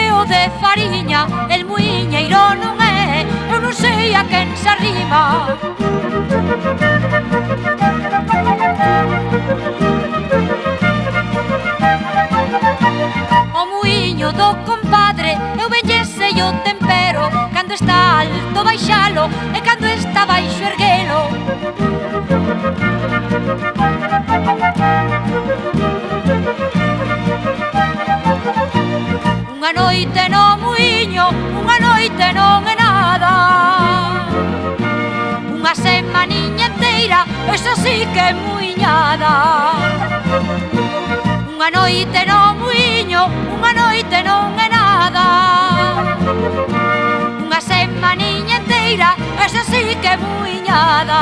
cheo de fariña, el muiñeiro non é, eu non sei a quen se arrima. O muiño do compadre, eu venllesei o tempero, cando está alto baixalo e cando está baixo erguelo. Unha noite no muiño, unha noite non é nada. Unha semaniña enteira, esa sí que é muiñada. Unha noite no muiño, unha noite non é nada. Unha semaniña enteira, esa sí que é muiñada.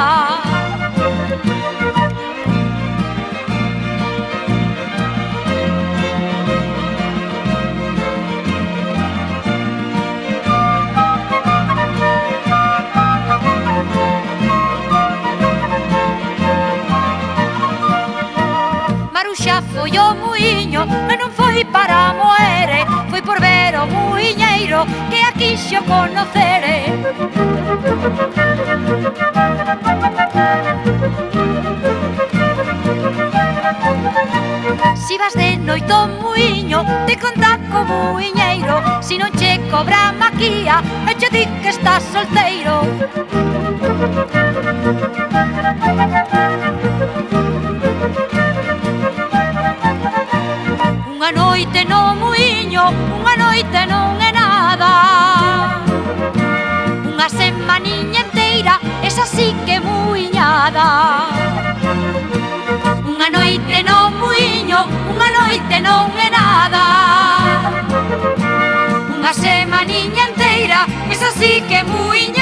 Maruxa foi o muiño e non foi para moere, foi por ver o muiñeiro que a quixo conocere. Si vas de noite ao muiño, te conta co muiñeiro, si non che cobra maquía, e che di que estás solteiro. Unha noite no muiño, unha noite non é nada. Unha semaniña enteira, esa sí que é muiñada. Unha noite no muiño, unha noite non é nada. Unha semaniña enteira, esa sí que é muiñada.